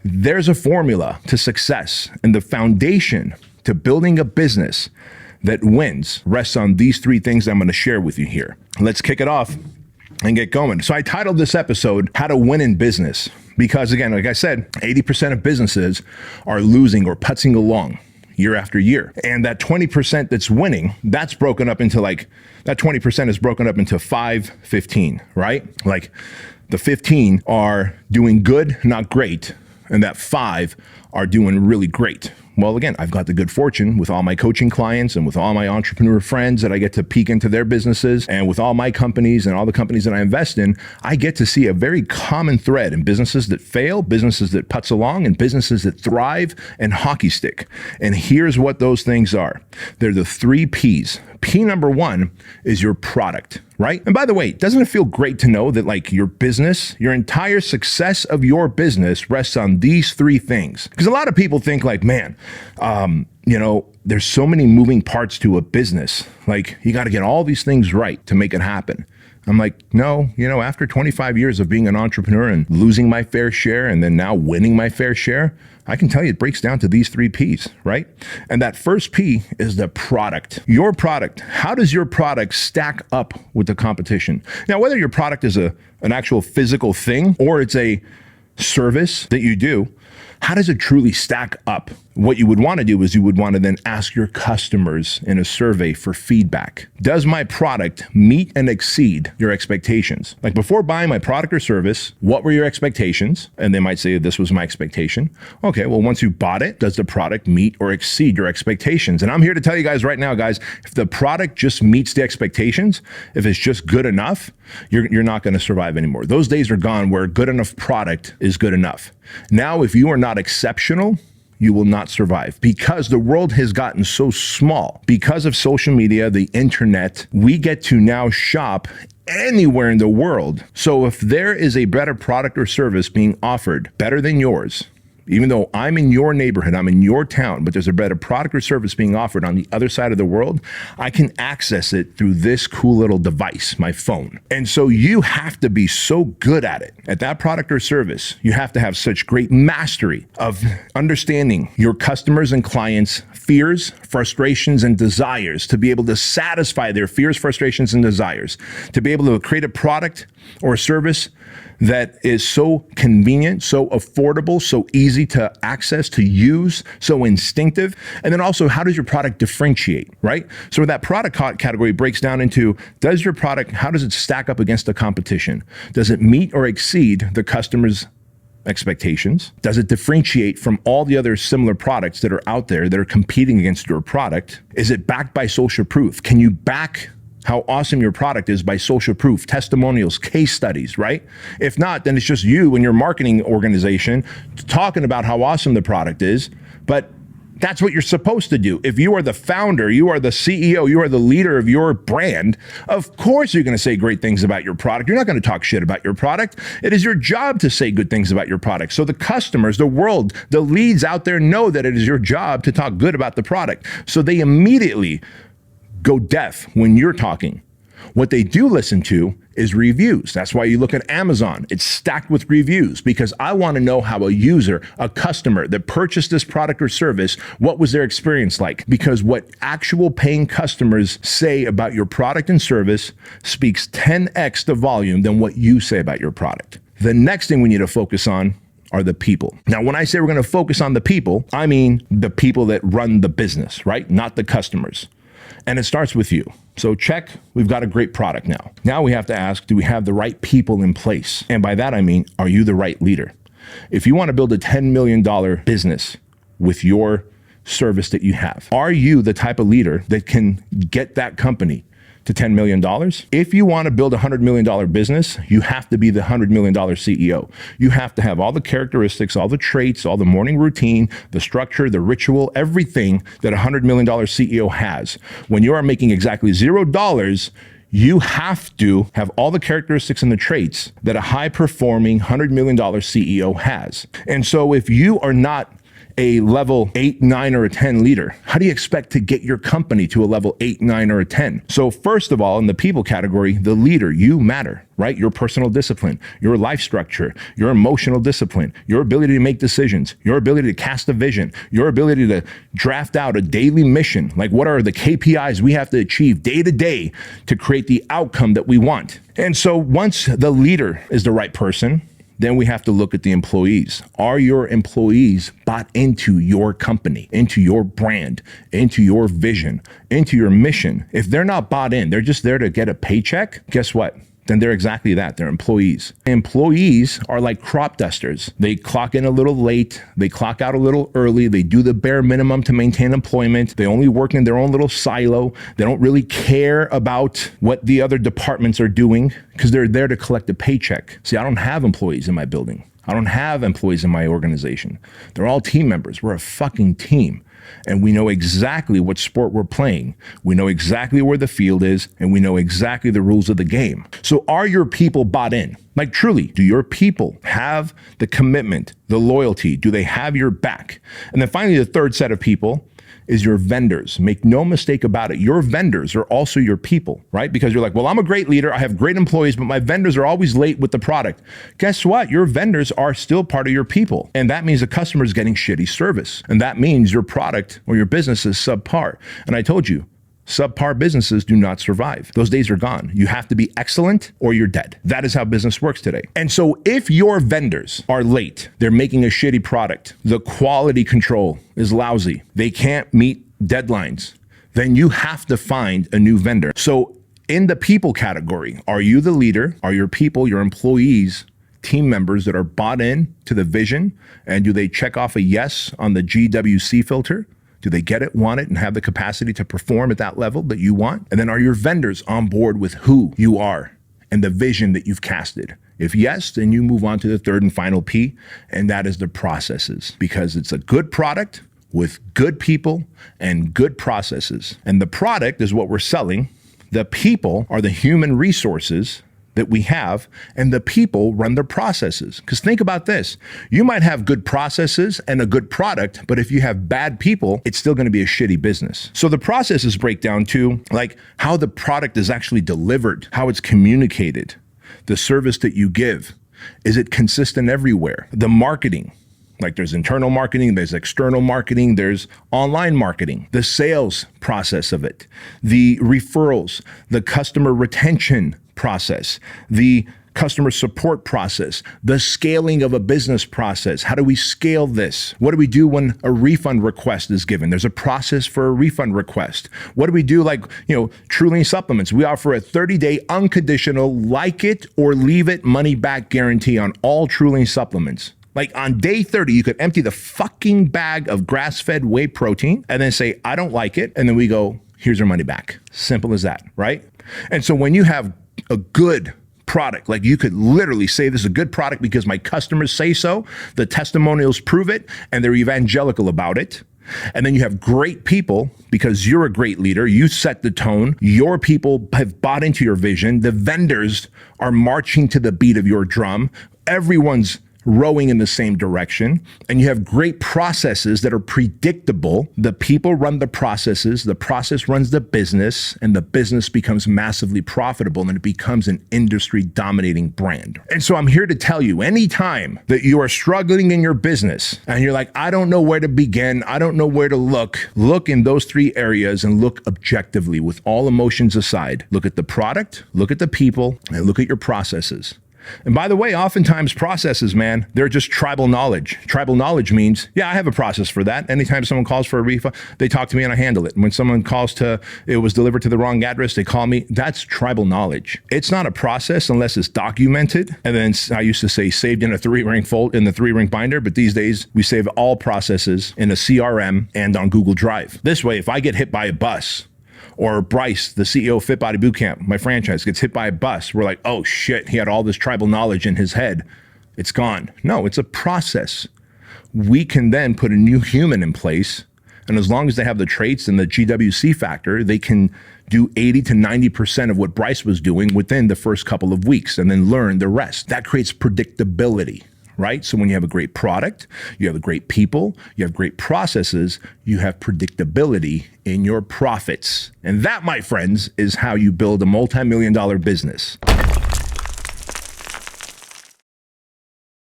There's a formula to success, and the foundation to building a business that wins rests on these three things I'm going to share with you here. Let's kick it off and get going. So I titled this episode, How to Win in Business, because again, like I said, 80% of businesses are losing or putzing along year after year. And that 20% that's winning, that's broken up into that 20% is broken up into 5, 15, right? Like the 15 are doing good, not great. And that 5 are doing really great. Well, again, I've got the good fortune with all my coaching clients and with all my entrepreneur friends that I get to peek into their businesses, and with all my companies and all the companies that I invest in, I get to see a very common thread in businesses that fail, businesses that putz along, and businesses that thrive and hockey stick. And here's what those things are. They're the 3 Ps. P number 1 is your product, right? And by the way, doesn't it feel great to know that like your business, your entire success of your business rests on these 3 things? Because a lot of people think like, man, there's so many moving parts to a business. Like you got to get all these things right to make it happen. I'm like, no, after 25 years of being an entrepreneur and losing my fair share and then now winning my fair share, I can tell you it breaks down to these 3 Ps, right? And that first P is the product. Your product. How does your product stack up with the competition? Now, whether your product is an actual physical thing or it's a service that you do, how does it truly stack up? What you would want to do is you would want to then ask your customers in a survey for feedback. Does my product meet and exceed your expectations? Like before buying my product or service, what were your expectations? And they might say, this was my expectation. Okay, well, once you bought it, does the product meet or exceed your expectations? And I'm here to tell you guys right now, guys, if the product just meets the expectations, if it's just good enough, you're not going to survive anymore. Those days are gone where good enough product is good enough. Now, if you are not exceptional, you will not survive because the world has gotten so small. Because of social media, the internet, we get to now shop anywhere in the world. So if there is a better product or service being offered, better than yours, even though I'm in your neighborhood, I'm in your town, but there's a better product or service being offered on the other side of the world, I can access it through this cool little device, my phone. And so you have to be so good at it, at that product or service. You have to have such great mastery of understanding your customers and clients' fears, frustrations, and desires to be able to satisfy their fears, frustrations, and desires, to be able to create a product or a service that is so convenient, so affordable, so easy to access, to use, so instinctive. And then also, how does your product differentiate, right? So that product category breaks down into, does your product, how does it stack up against the competition? Does it meet or exceed the customer's expectations? Does it differentiate from all the other similar products that are out there that are competing against your product? Is it backed by social proof? Can you back how awesome your product is by social proof, testimonials, case studies, right? If not, then it's just you and your marketing organization talking about how awesome the product is, but that's what you're supposed to do. If you are the founder, you are the CEO, you are the leader of your brand, of course you're going to say great things about your product. You're not going to talk shit about your product. It is your job to say good things about your product. So the customers, the world, the leads out there know that it is your job to talk good about the product. So they immediately go deaf when you're talking. What they do listen to is reviews. That's why you look at Amazon. It's stacked with reviews because I want to know how a user, a customer that purchased this product or service, what was their experience like? Because what actual paying customers say about your product and service speaks 10x the volume than what you say about your product. The next thing we need to focus on are the people. Now, when I say we're going to focus on the people, I mean the people that run the business, right? Not the customers. And it starts with you. So check, we've got a great product now. Now we have to ask, do we have the right people in place? And by that, I mean, are you the right leader? If you want to build a $10 million business with your service that you have, are you the type of leader that can get that company to $10 million. If you want to build a $100 million business, you have to be the $100 million CEO. You have to have all the characteristics, all the traits, all the morning routine, the structure, the ritual, everything that a $100 million CEO has. When you are making exactly $0, you have to have all the characteristics and the traits that a high-performing $100 million CEO has. And so if you are not a level 8, 9, or a 10 leader? How do you expect to get your company to a level 8, 9, or a 10? So first of all, in the people category, the leader, you matter, right? Your personal discipline, your life structure, your emotional discipline, your ability to make decisions, your ability to cast a vision, your ability to draft out a daily mission. Like, what are the KPIs we have to achieve day to day to create the outcome that we want? And so once the leader is the right person, then we have to look at the employees. Are your employees bought into your company, into your brand, into your vision, into your mission? If they're not bought in, they're just there to get a paycheck, guess what? Then they're exactly that. They're employees. Employees are like crop dusters. They clock in a little late. They clock out a little early. They do the bare minimum to maintain employment. They only work in their own little silo. They don't really care about what the other departments are doing because they're there to collect a paycheck. See, I don't have employees in my building. I don't have employees in my organization. They're all team members. We're a fucking team. And we know exactly what sport we're playing. We know exactly where the field is, and we know exactly the rules of the game. So are your people bought in? Like, truly, do your people have the commitment, the loyalty? Do they have your back? And then finally, the third set of people is your vendors. Make no mistake about it. Your vendors are also your people, right? Because you're like, well, I'm a great leader. I have great employees, but my vendors are always late with the product. Guess what? Your vendors are still part of your people. And that means the customer is getting shitty service. And that means your product or your business is subpar. And I told you, subpar businesses do not survive. Those days are gone. You have to be excellent or you're dead. That is how business works today. And so if your vendors are late, they're making a shitty product, the quality control is lousy, they can't meet deadlines, then you have to find a new vendor. So in the people category, are you the leader? Are your people, your employees, team members that are bought in to the vision? And do they check off a yes on the GWC filter? Do they get it, want it, and have the capacity to perform at that level that you want? And then are your vendors on board with who you are and the vision that you've casted? If yes, then you move on to the third and final P, and that is the processes, because it's a good product with good people and good processes. And the product is what we're selling. The people are the human resources that we have, and the people run their processes. Because think about this, you might have good processes and a good product, but if you have bad people, it's still gonna be a shitty business. So the processes break down to like how the product is actually delivered, how it's communicated, the service that you give. Is it consistent everywhere? The marketing, like there's internal marketing, there's external marketing, there's online marketing, the sales process of it, the referrals, the customer retention process, the customer support process, the scaling of a business process. How do we scale this? What do we do when a refund request is given? There's a process for a refund request. What do we do like, Keuilian supplements? We offer a 30-day unconditional like it or leave it money back guarantee on all Keuilian supplements. Like on day 30, you could empty the fucking bag of grass-fed whey protein and then say, I don't like it. And then we go, here's your money back. Simple as that, right? And so when you have a good product, like you could literally say this is a good product because my customers say so, the testimonials prove it, and they're evangelical about it. And then you have great people because you're a great leader. You set the tone. Your people have bought into your vision. The vendors are marching to the beat of your drum. Everyone's rowing in the same direction, and you have great processes that are predictable. The people run the processes, the process runs the business, and the business becomes massively profitable, and it becomes an industry dominating brand. And so I'm here to tell you, anytime that you are struggling in your business and you're like, I don't know where to begin, I don't know where to look in those three areas and look objectively with all emotions aside. Look at the product, look at the people, and look at your processes. And by the way, oftentimes processes, man, they're just tribal knowledge. Tribal knowledge means, yeah, I have a process for that. Anytime someone calls for a refund, they talk to me and I handle it. And when someone calls it was delivered to the wrong address, they call me. That's tribal knowledge. It's not a process unless it's documented. And then I used to say saved in a 3-ring binder, but these days we save all processes in a CRM and on Google Drive. This way, if I get hit by a bus, or Bryce, the CEO of Fit Body Bootcamp, my franchise, gets hit by a bus, we're like, oh shit, he had all this tribal knowledge in his head. It's gone. No, it's a process. We can then put a new human in place, and as long as they have the traits and the GWC factor, they can do 80 to 90% of what Bryce was doing within the first couple of weeks and then learn the rest. That creates predictability, right? So when you have a great product, you have a great people, you have great processes, you have predictability in your profits. And that, my friends, is how you build a multi-million-dollar business.